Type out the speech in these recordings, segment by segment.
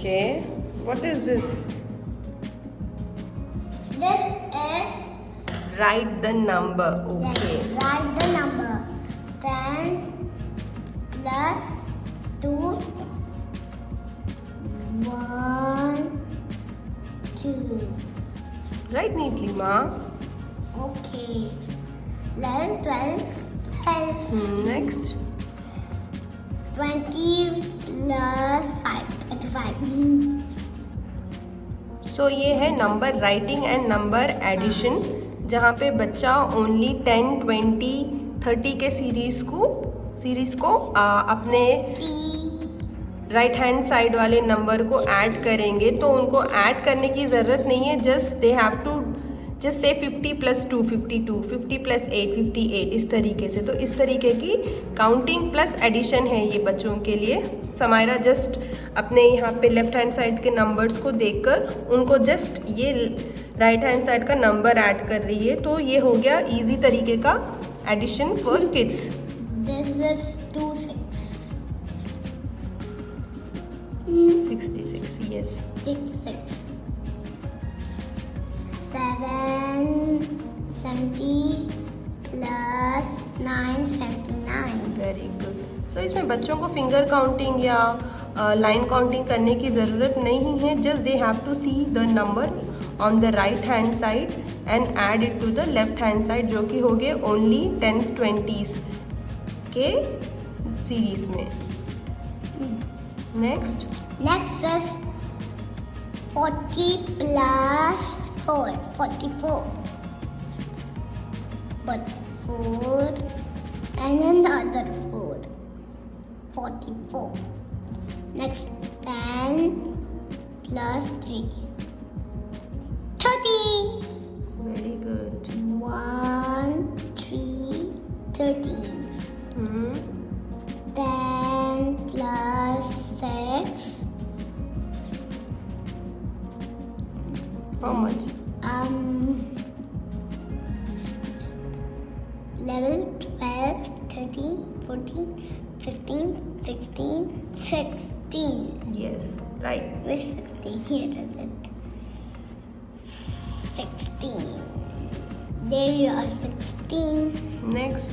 Okay. What is this? This is Write the number. Okay. yes, write the number 10 plus 2 1 2. Write neatly, Ma. Okay. 11 12 12. Next. 20 plus 5 25. So ये है number writing and number addition, जहाँ पे बच्चा only 10, 20, 30 के series को अपने right hand side वाले number को ऐड करेंगे। तो उनको ऐड करने की ज़रूरत नहीं है, just they have to just say 50 plus 2 52, 50 plus 8 58, इस तरीके से। तो इस तरीके की काउंटिंग प्लस एडिशन है ये बच्चों के लिए। समायरा जस्ट अपने यहाँ पे लेफ्ट हैंड साइड के नंबर्स को देखकर उनको जस्ट ये राइट हैंड साइड का नंबर ऐड कर रही है। तो ये हो गया इजी तरीके का addition for kids. This is 2 6. 66, yes. 6 6. 7 70 plus 9 79. Very good. So इसमें बच्चों को फिंगर काउंटिंग या लाइन काउंटिंग करने की ज़रूरत नहीं है, just they have to see the number on the right hand side and add it to the left hand side, जो कि हो गए ओनली 10s 20s के सीरीज में। Next is 40 plus 4 44. 44 and another 4 44. Next 10 plus 3 30. Very good. 1 3 13. 10 plus 6 how much? 11 12 13 14 15 16 16. Yes, right. With 16, here is it. 16. There you are, 16. Next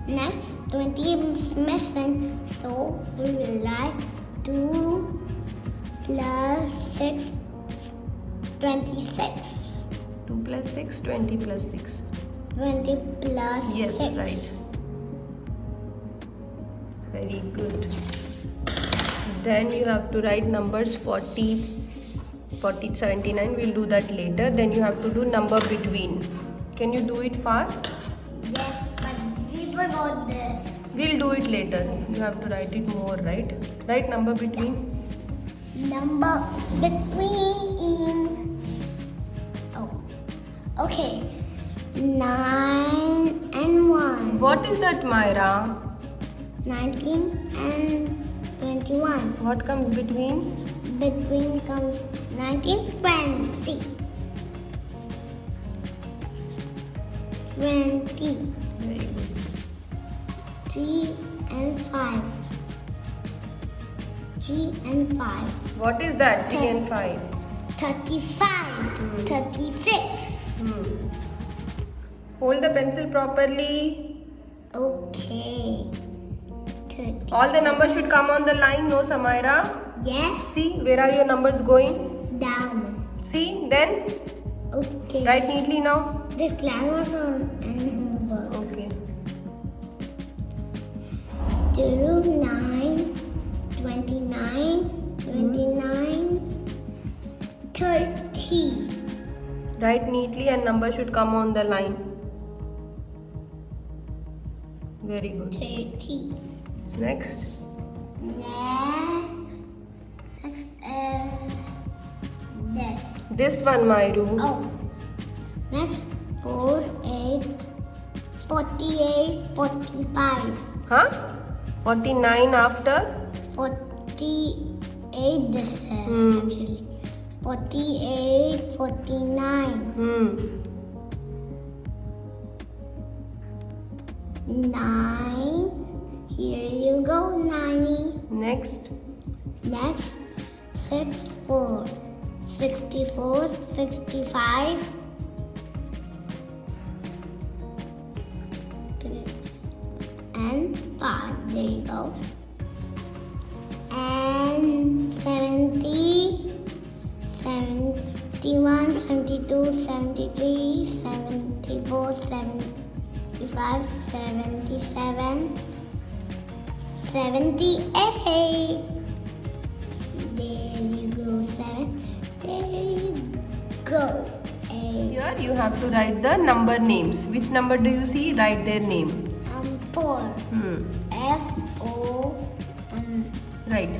Next, 20 is missing, so we will write 2 plus 6, 26. 2 plus 6 20 plus 6, 20 plus yes, 6. right. Very good. Then you have to write numbers 40 79. We'll do that later. Then you have to do number between. Can you do it fast? Yes, but we forgot this. We'll do it later. You have to write it more, right? Write number between. Number between. Oh, okay. 9 and 1. What is that, Myra? 19 and 21. What comes between? Between comes 19, 20. 20. Very good. 3 and 5. 3 and 5. What is that? 3 and 5. 35. 36. Hold the pencil properly. Okay. 30. All the numbers should come on the line, no, Samaira? Yes. See, where are your numbers going? Down. See, then Okay. write neatly now. The clan was on and homework. Okay. 2 9 29 29 30. Write neatly and number should come on the line. Very good. 30. Next. Next is this. This one, Myru. Oh. Next 4 8 48 45. Huh? 49 after? 48 this is actually. 48 49. 9. Here you go, 90. Next. Next 4 64 65 and 5. There you go. And 70 71 72 73 74 75 77 78. There you go, 7. There you go. 8. Here you have to write the number names. Which number do you see? Write their name. 4. F O Right.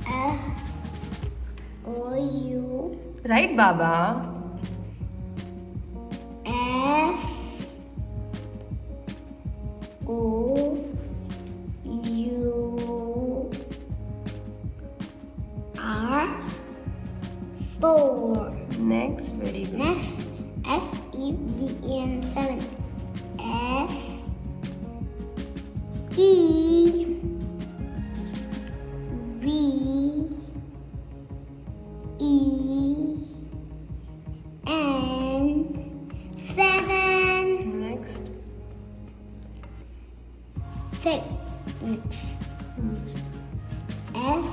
F O U Right, Baba. F O U R 4. Next, very good. Next, S E V E N 7. S E V E N 7. Next. 6. S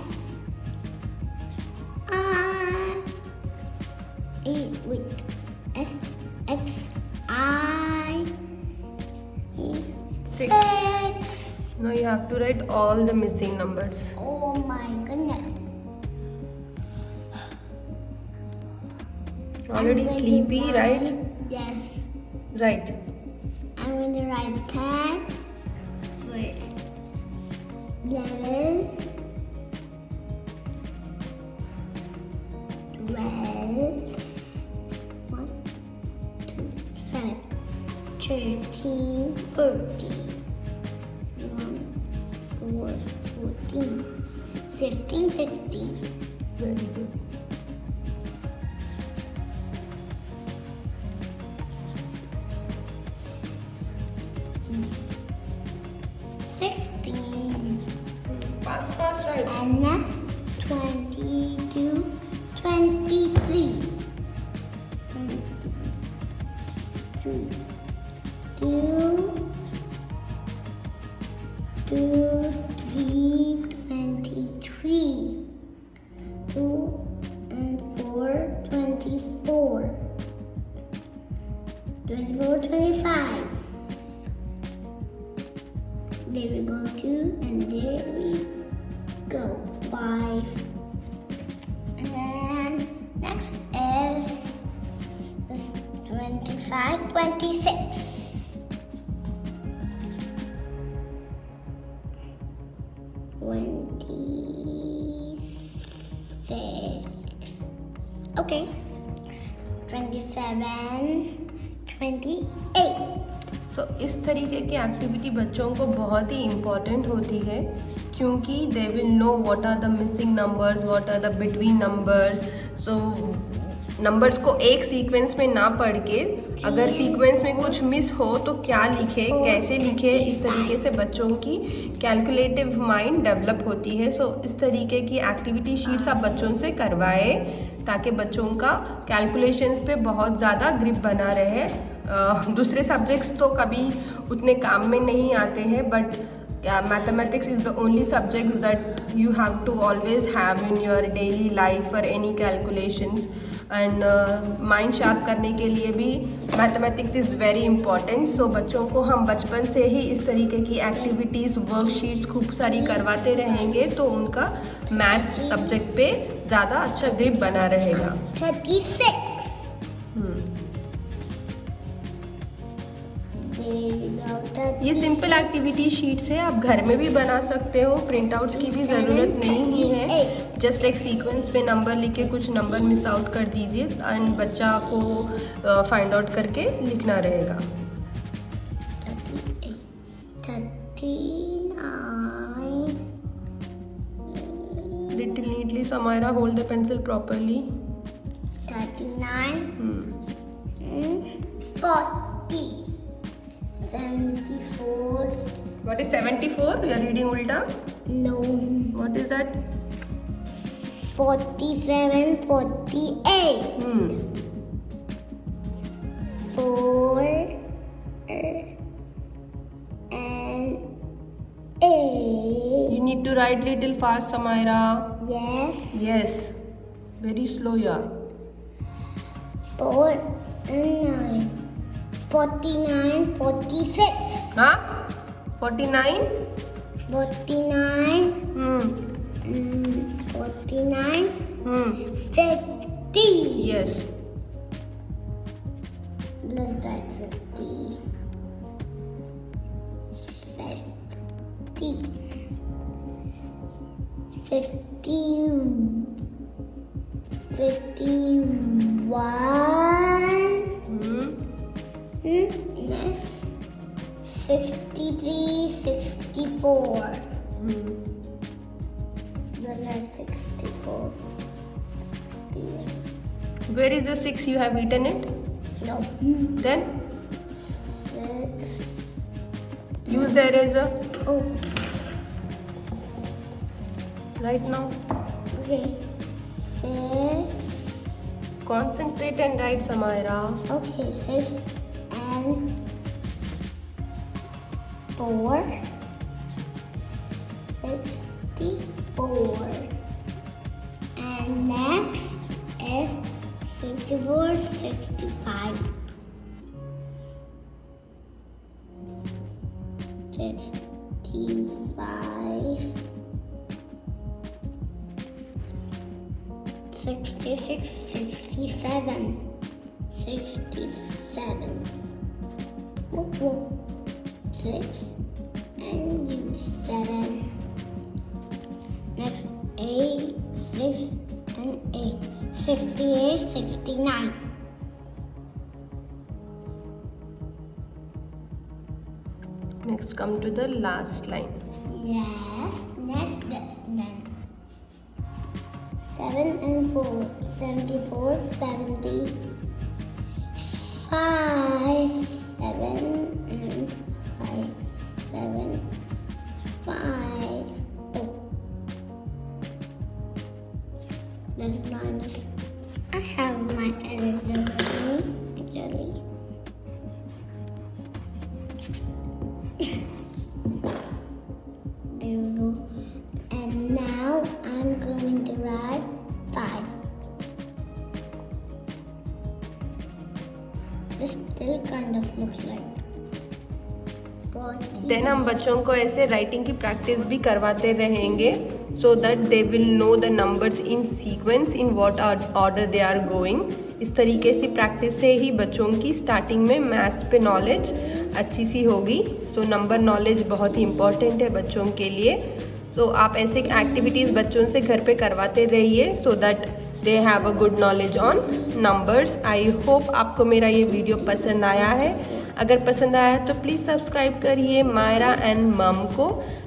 I wait. S X I 6. 6. Now you have to write all the missing numbers. Oh my goodness. Already I'm going to sleepy, right? write- Yes. Right. I'm going to write 10 first. 11 12 1 2 7 13 14 1 4 14 15 16. Very good. Fast, right? And next 22 23 23 2 2 3 23 2 and 4 24 24 25. There we go, 2, and there we go, 5. And next is 25, 26. 26. Okay. 27, 28. सो इस तरीके की activity बच्चों को बहुत ही important होती है क्योंकि they will know what are the missing numbers, what are the between numbers. So numbers को एक सीक्वेंस में ना पढ़ के अगर सीक्वेंस में कुछ मिस हो तो क्या लिखे, कैसे लिखे, इस तरीके से बच्चों की कैलकुलेटिव माइंड डेवलप होती है. सो इस तरीके की एक्टिविटी शीट्स आप बच्चों से करवाए ताकि बच्चों का कैलकुलेशंस पे बहुत ज़्यादा ग्रिप बना रहे. दूसरे सब्जेक्ट्स तो कभी उतने काम में नहीं आते हैं but mathematics is the only subjects that you have to always have in your daily life for any calculations. And mind sharp करने के लिए भी mathematics is very important. So बच्चों को हम बचपन से ही इस तरीके की एक्टिविटीज़, वर्कशीट्स खूब सारी करवाते रहेंगे तो उनका मैथ्स सब्जेक्ट पे ज़्यादा अच्छा ग्रिप बना रहेगा. 36. ये सिंपल एक्टिविटी शीट्स है, आप घर में भी बना सकते हो. प्रिंट आउट्स की भी ज़रूरत नहीं है. जस्ट एक सीक्वेंस पे नंबर लिख के कुछ नंबर मिस आउट कर दीजिए एंड बच्चा को फाइंड आउट करके लिखना रहेगा. 39. Little neatly, Samaira, hold the pencil properly. 39. 40. 74. What is 74? You are reading ulta? No. What is that? 47, 48. 4 and 8. You need to write little fast, Samaira. Yes. Yes. Very slow, yeah. 4 and 9. 49, 46. Huh? 49? 49. 49. 50. Yes. Let's write 50. 51. Next. 63, 64. Let's write 64. 60. Where is the 6? You have eaten it? No. Then 6. use the eraser Oh, right now. okay. 6. Concentrate and write, Samaira. Okay, 6 and 4. 64. And next is 64, 65. 65. 66, 67. 67. Whoop, whoop. 6 and you 7. Next 8, 6 and 8. 68, 69. Next, come to the last line. Yes, next then. 7 and 4, 74, 70. 5, 7 and 5, 7, 5. Oh. Let's minus. I have my eraser with me, actually. There we go. And now I'm going to write 5. This still kind of looks like 40. Then हम बच्चों को ऐसे writing की practice भी करवाते रहेंगे so that they will know the numbers in sequence in what order they are going. इस तरीके से प्रैक्टिस से ही बच्चों की स्टार्टिंग में मैथ्स पे नॉलेज अच्छी सी होगी. सो नंबर नॉलेज बहुत ही इम्पॉर्टेंट है बच्चों के लिए. सो आप ऐसे एक्टिविटीज़ बच्चों से घर पे करवाते रहिए सो that they have a good knowledge on numbers. I hope आपको मेरा ये वीडियो पसंद आया है. अगर पसंद आया तो प्लीज़ सब्सक्राइब करिए मायरा एंड मम को.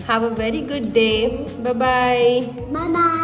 Have a very good day. Bye bye. Bye bye.